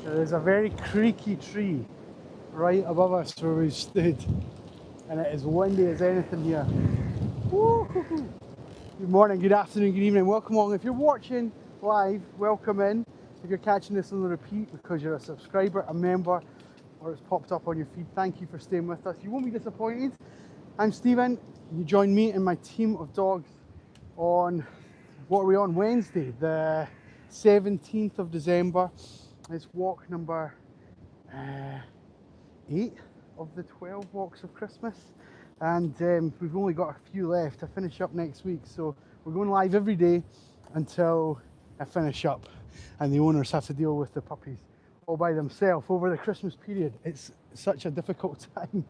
There is a very creaky tree right above us where we've stood, and it is windy as anything here. Woo-hoo-hoo. Good morning, good afternoon, good evening, welcome along. If you're watching live, welcome in. If you're catching this on the repeat because you're a subscriber, a member, or it's popped up on your feed, thank you for staying with us. You won't be disappointed. I'm Stephen. You join me and my team of dogs on, what are we on, Wednesday, the 17th of December. It's walk number 8 of the 12 walks of Christmas. And we've only got a few left to finish up next week. So we're going live every day until I finish up. And the owners have to deal with the puppies all by themselves over the Christmas period. It's such a difficult time.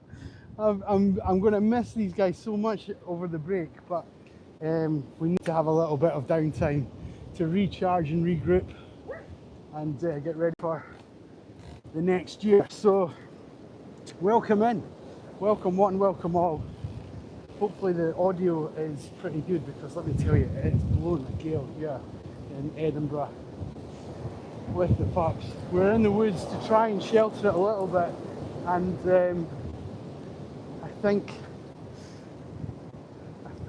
I'm going to miss these guys so much over the break, but we need to have a little bit of downtime to recharge and regroup and get ready for the next year. So welcome in, welcome one, welcome all. Hopefully the audio is pretty good, because let me tell you, it's blowing a gale here in Edinburgh with the pups. We're in the woods to try and shelter it a little bit, and I think,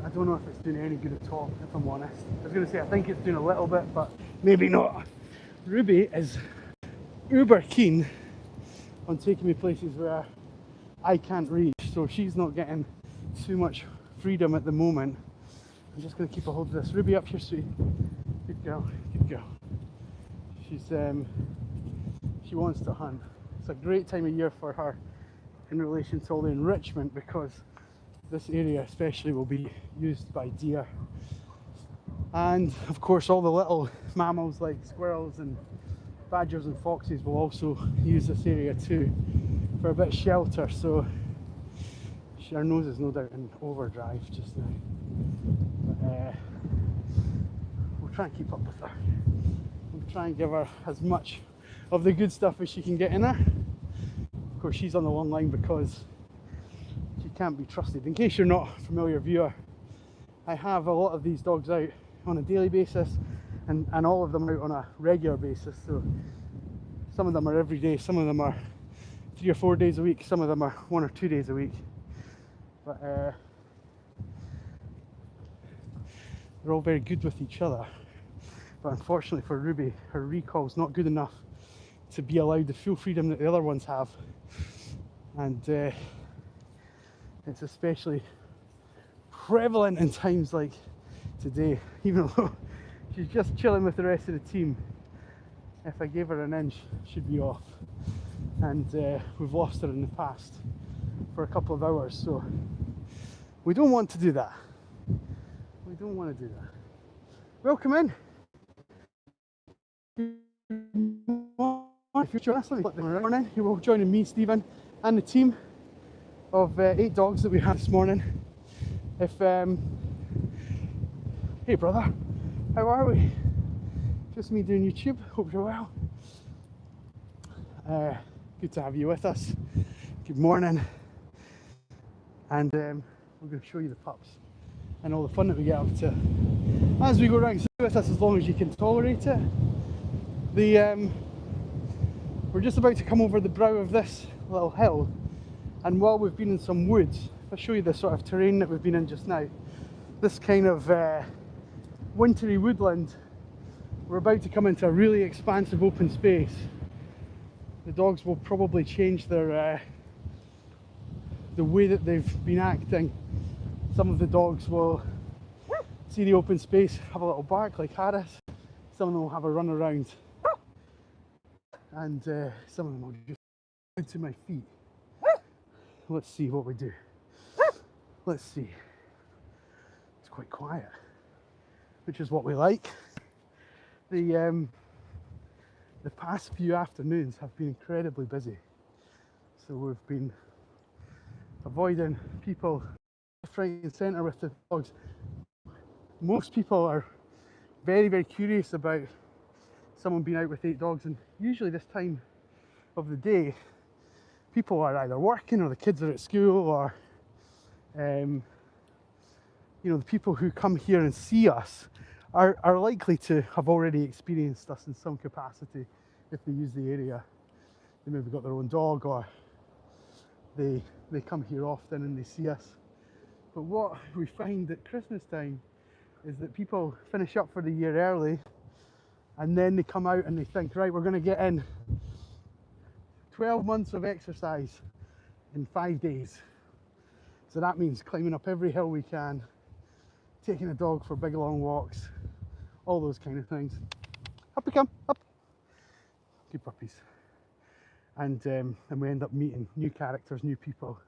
I don't know if it's doing any good at all, if I'm honest. I was going to say I think it's doing a little bit, but maybe not. Ruby is uber keen on taking me places where I can't reach, so she's not getting too much freedom at the moment. I'm just going to keep a hold of this. Ruby, up here, sweet. Good girl, good girl. She wants to hunt. It's a great time of year for her in relation to all the enrichment, because this area especially will be used by deer. And of course all the little mammals like squirrels and badgers and foxes will also use this area too for a bit of shelter. So her nose is no doubt in overdrive just now, but we'll try and keep up with her. We'll try and give her as much of the good stuff as she can get in her. Of course she's on the long line because she can't be trusted. In case you're not a familiar viewer, I have a lot of these dogs out on a daily basis, and all of them out on a regular basis. So some of them are every day, some of them are 3 or 4 days a week, some of them are 1 or 2 days a week. But they're all very good with each other. But unfortunately for Ruby, her recall's not good enough to be allowed the full freedom that the other ones have. And it's especially prevalent in times like today, even though she's just chilling with the rest of the team. If I gave her an inch, she'd be off. And we've lost her in the past for a couple of hours, so we don't want to do that. We don't want to do that. Welcome in. Future us, let me flip them around. You're all joining me, Stephen, and the team of 8 dogs that we had this morning. If hey brother, how are we? Just me doing YouTube. Hope you're well. Good to have you with us. Good morning. And we're going to show you the pups and all the fun that we get up to as we go around. Stay with us as long as you can tolerate it. We're just about to come over the brow of this little hill, and while we've been in some woods, if I show you the sort of terrain that we've been in just now, this kind of wintry woodland, we're about to come into a really expansive open space. The dogs will probably change their the way that they've been acting. Some of the dogs will see the open space, have a little bark like Haggis. Some of them will have a run around, and some of them will just go to my feet. Let's see what we do. Let's see. It's quite quiet, which is what we like. The past few afternoons have been incredibly busy, so we've been avoiding people left, right and centre with the dogs. Most people are very, very curious about someone being out with 8 dogs, and usually this time of the day people are either working or the kids are at school, or you know, the people who come here and see us are likely to have already experienced us in some capacity if they use the area. they maybe got their own dog, or they come here often and they see us. But what we find at Christmas time is that people finish up for the year early, and then they come out and they think, right, we're going to get in 12 months of exercise in 5 days. So that means climbing up every hill we can, taking a dog for big long walks, all those kind of things. Up we come, up. Good puppies. And we end up meeting new characters, new people,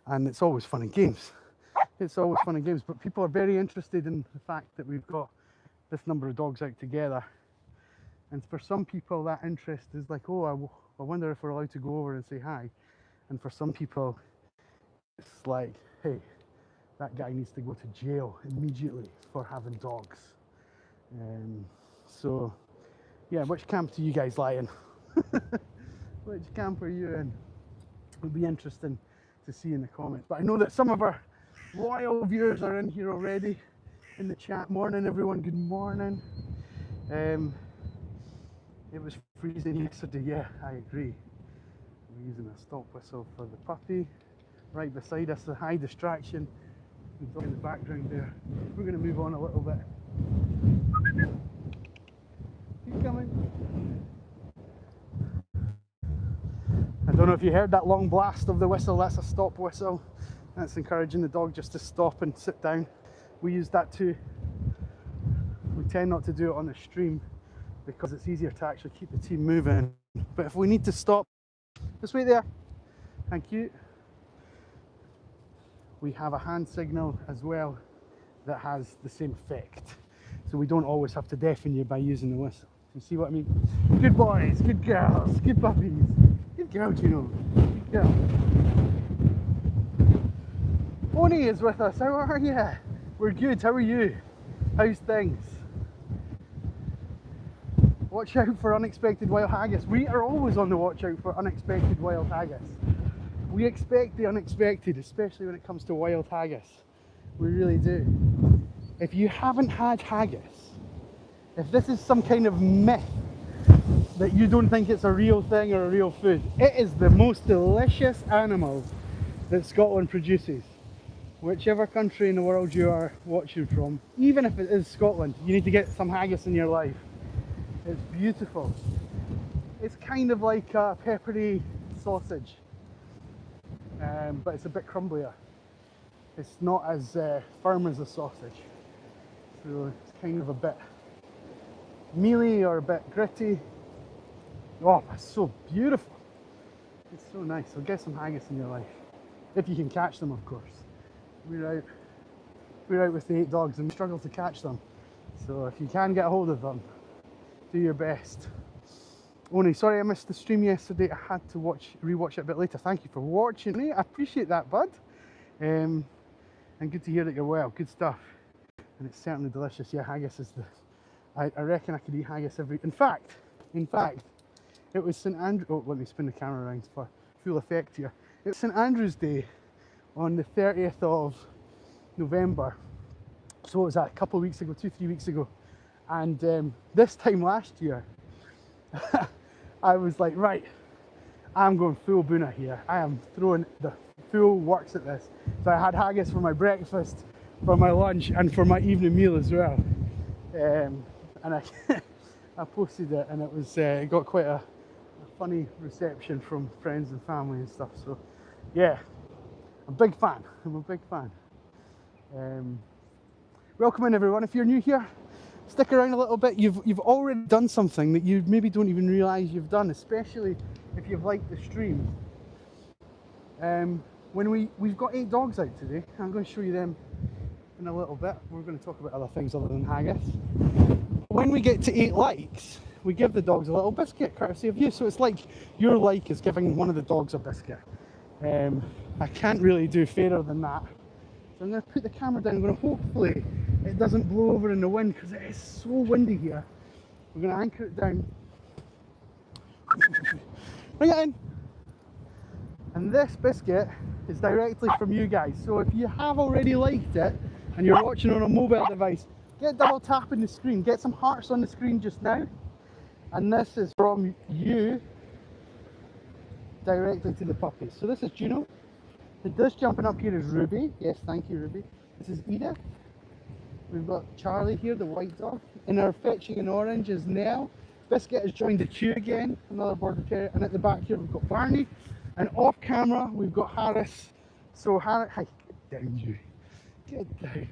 and it's always fun and games. It's always fun and games, but people are very interested in the fact that we've got this number of dogs out together. And for some people that interest is like, oh, I wonder if we're allowed to go over and say hi. And for some people it's like, hey, that guy needs to go to jail immediately for having dogs. So yeah, which camp do you guys lie in? Which camp are you in? It'll be interesting to see in the comments. But I know that some of our loyal viewers are in here already in the chat. Morning everyone, good morning. It was freezing yesterday, yeah, I agree. We're using a stop whistle for the puppy. Right beside us, the high distraction. The dog in the background there. We're going to move on a little bit. Keep coming. I don't know if you heard that long blast of the whistle. That's a stop whistle. That's encouraging the dog just to stop and sit down. We use that too. We tend not to do it on the stream because it's easier to actually keep the team moving. But if we need to stop, just wait there. Thank you. We have a hand signal as well that has the same effect. So we don't always have to deafen you by using the whistle. You see what I mean? Good boys, good girls, good puppies. Good girl, Gino. Good girl. Oni is with us. How are you? We're good. How are you? How's things? Watch out for unexpected wild haggis. We are always on the watch out for unexpected wild haggis. We expect the unexpected, especially when it comes to wild haggis. We really do. If you haven't had haggis, if this is some kind of myth that you don't think it's a real thing or a real food, it is the most delicious animal that Scotland produces. Whichever country in the world you are watching from, even if it is Scotland, you need to get some haggis in your life. It's beautiful. It's kind of like a peppery sausage, but it's a bit crumblier. It's not as firm as a sausage, so it's kind of a bit mealy or a bit gritty. Oh, that's so beautiful. It's so nice. So get some haggis in your life, if you can catch them, of course. We're out with the 8 dogs and we struggle to catch them. So if you can get a hold of them, do your best. Oni, sorry I missed the stream yesterday. I had to rewatch it a bit later. Thank you for watching me. I appreciate that, bud. And good to hear that you're well. Good stuff. And it's certainly delicious. Yeah, haggis is I reckon I could eat haggis every... In fact, it was St Andrew... Oh, let me spin the camera around for full effect here. It was St Andrew's Day on the 30th of November. So what was that, a couple of weeks ago, 2-3 weeks ago. And this time last year, I was like, right, I'm going full Boona here. I am throwing the full works at this. So I had haggis for my breakfast, for my lunch, and for my evening meal as well. And I posted it, and it got quite a funny reception from friends and family and stuff. So yeah, I'm a big fan. I'm a big fan. Welcome in everyone. If you're new here, stick around a little bit. You've already done something that you maybe don't even realise you've done, especially if you've liked the stream. When we've got 8 dogs out today, I'm going to show you them in a little bit. We're going to talk about other things other than haggis. When we get to 8 likes, we give the dogs a little biscuit, courtesy of you. So it's like your like is giving one of the dogs a biscuit. I can't really do fairer than that. So I'm going to put the camera down. I'm going to hopefully it doesn't blow over in the wind because it is so windy here. We're going to anchor it down. Bring it in. And this biscuit is directly from you guys. So if you have already liked it and you're watching on a mobile device, get double tapping the screen. Get some hearts on the screen just now. And this is from you. directly to the puppies. So this is Juno. This jumping up here is Ruby. Yes, thank you, Ruby. This is Ida. We've got Charlie here, the white dog. And our fetching in orange is Nell. Biscuit has joined the queue again, another border terrier. And at the back here we've got Barney. And off camera we've got Harris. So Harris, hi, get down you. Get down.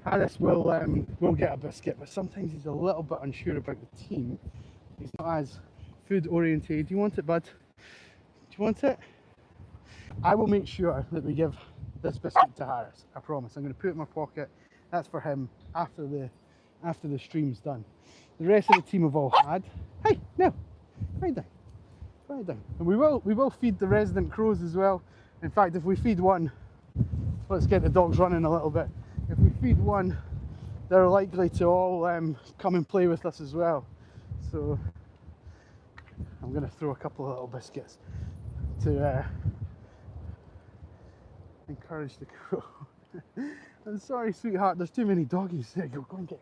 Harris will get a biscuit, but sometimes he's a little bit unsure about the team. He's not as food oriented. Do you want it, bud? Do you want it? I will make sure that we give this biscuit to Harris. I promise. I'm going to put it in my pocket. That's for him after the stream's done. The rest of the team have all had. Hey, no, right down, right down. And we will feed the resident crows as well. In fact, if we feed one, let's get the dogs running a little bit. If we feed one, they're likely to all come and play with us as well. So I'm going to throw a couple of little biscuits to encourage the crow. I'm sorry, sweetheart, there's too many doggies. There you go, go and get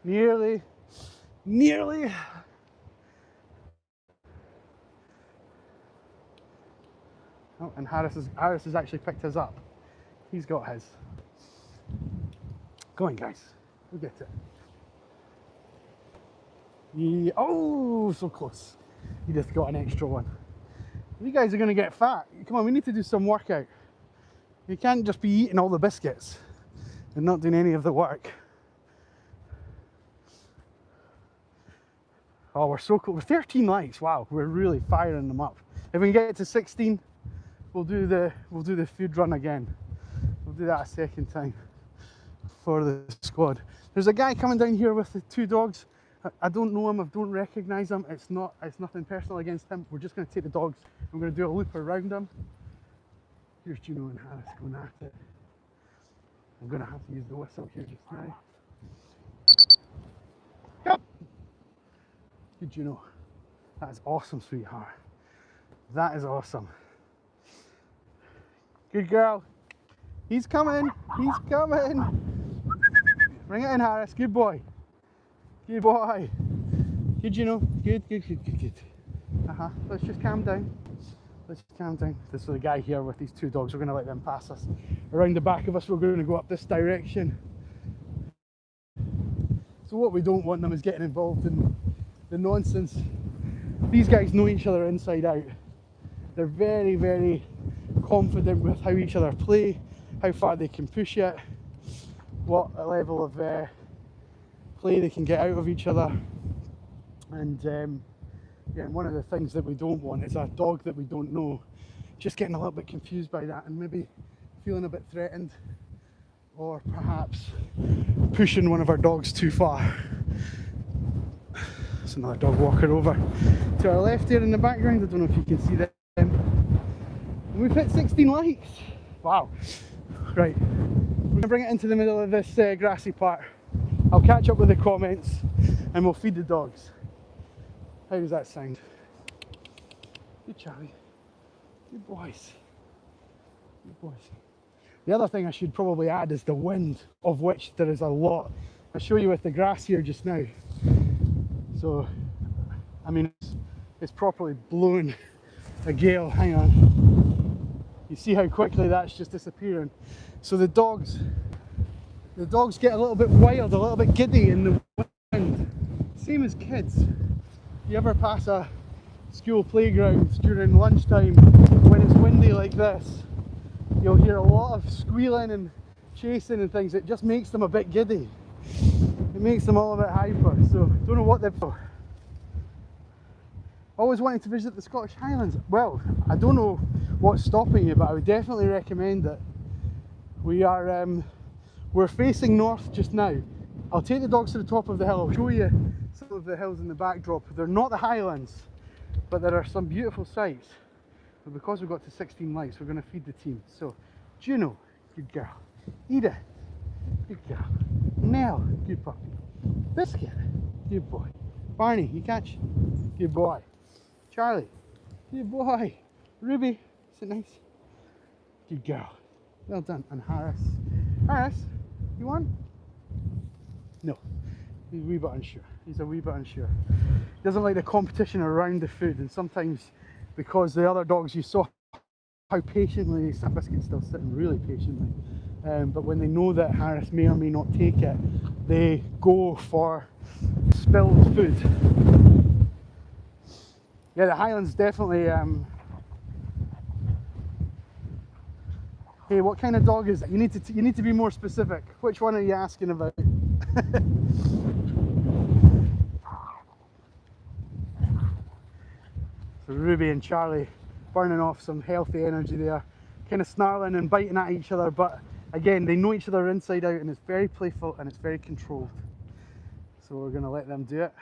it. Nearly. Oh, and Harris has actually picked his up. He's got his. Go on, guys. We'll get it. Yeah. Oh, so close. You just got an extra one. You guys are going to get fat. Come on, we need to do some workout. You can't just be eating all the biscuits and not doing any of the work. Oh, we're so cool. We're 13 likes. Wow, we're really firing them up. If we can get it to 16, we'll do the food run again. We'll do that a second time for the squad. There's a guy coming down here with the two dogs. I don't know him, I don't recognise him. It's nothing personal against him. We're just going to take the dogs. I'm going to do a loop around them. Here's Juno and Harris going at it. I'm going to have to use the whistle here just now. Yep. Good Juno. That is awesome, sweetheart. That is awesome. Good girl. He's coming. He's coming. Bring it in, Harris. Good boy. Good boy. Good, Juno. Good. Let's just calm down. Let's just calm down. This is the guy here with these two dogs. We're going to let them pass us. Around the back of us, we're going to go up this direction. So what we don't want them is getting involved in the nonsense. These guys know each other inside out. They're very, very confident with how each other play, how far they can push it, what a level of play they can get out of each other. And yeah, one of the things that we don't want is a dog that we don't know just getting a little bit confused by that and maybe feeling a bit threatened, or perhaps pushing one of our dogs too far. There's another dog walker over to our left here in the background. I don't know if you can see them. And we've hit 16 likes. Wow. Right, we're going to bring it into the middle of this grassy part. I'll catch up with the comments and we'll feed the dogs. How does that sound? Good Charlie. Good boys. Good boys. The other thing I should probably add is the wind, of which there is a lot. I'll show you with the grass here just now. So, I mean, it's properly blowing a gale. Hang on. You see how quickly that's just disappearing. So the dogs get a little bit wild, a little bit giddy in the wind. Same as kids. You ever pass a school playground during lunchtime when it's windy like this, you'll hear a lot of squealing and chasing and things. It just makes them a bit giddy. It makes them all a bit hyper, so don't know what they're for. Always wanting to visit the Scottish Highlands. Well, I don't know what's stopping you, but I would definitely recommend it. We're facing north just now. I'll take the dogs to the top of the hill. I'll show you some of the hills in the backdrop. They're not the Highlands, but there are some beautiful sights. But because we've got to 16 likes, we're going to feed the team. So, Juno, good girl. Edith, good girl. Nell, good puppy. Biscuit, good boy. Barney, you catch? Good boy. Charlie, good boy. Ruby, is it nice? Good girl. Well done. And Harris. Harris, you won? No. He's a wee bit unsure. He's a wee bit unsure. He doesn't like the competition around the food, and sometimes because the other dogs, you saw how patiently Biscuit's still sitting, really patiently. But when they know that Harris may or may not take it, they go for spilled food. Yeah, the Highlands definitely. Hey, what kind of dog is it? You need to be more specific. Which one are you asking about? So Ruby and Charlie burning off some healthy energy there, kind of snarling and biting at each other, but again, they know each other inside out, and it's very playful and it's very controlled. So we're going to let them do it.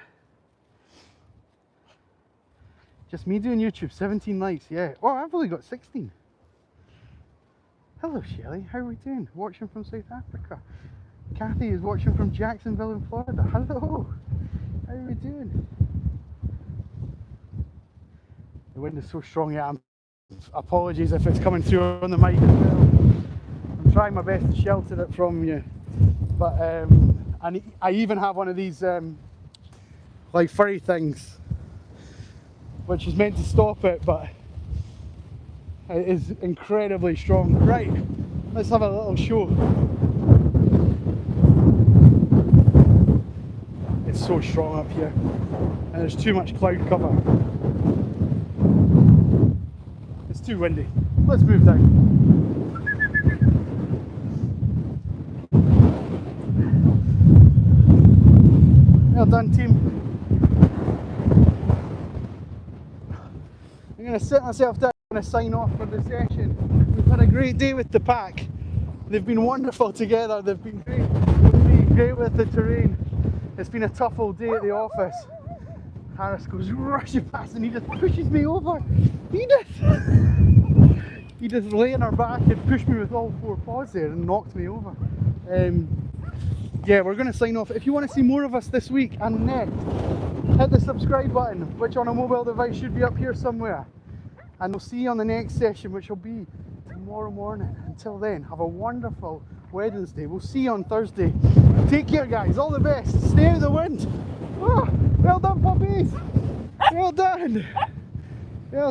Just me doing YouTube, 17 likes, yeah. Oh, I've only got 16. Hello Shelley, how are we doing? Watching from South Africa. Kathy is watching from Jacksonville in Florida. Hello, how are we doing? The wind is so strong, yeah, apologies if it's coming through on the mic as well. I'm trying my best to shelter it from you. But I even have one of these like furry things, which is meant to stop it, but it is incredibly strong. Right, let's have a little show. It's so strong up here, and there's too much cloud cover. It's too windy. Let's move down. Well done, team. I'm going to sit myself down and sign off for the session. We've had a great day with the pack. They've been wonderful together. They've been great with me, great with the terrain. It's been a tough old day at the office. Harris goes rushing past and he just pushes me over. He just lay on her back and pushed me with all four paws there and knocked me over. Yeah, we're going to sign off. If you want to see more of us this week and next, hit the subscribe button, which on a mobile device should be up here somewhere. And we'll see you on the next session, which will be tomorrow morning. Until then, have a wonderful Wednesday. We'll see you on Thursday. Take care, guys. All the best. Stay out of the wind. Oh, well done, puppies. Well done. Well done.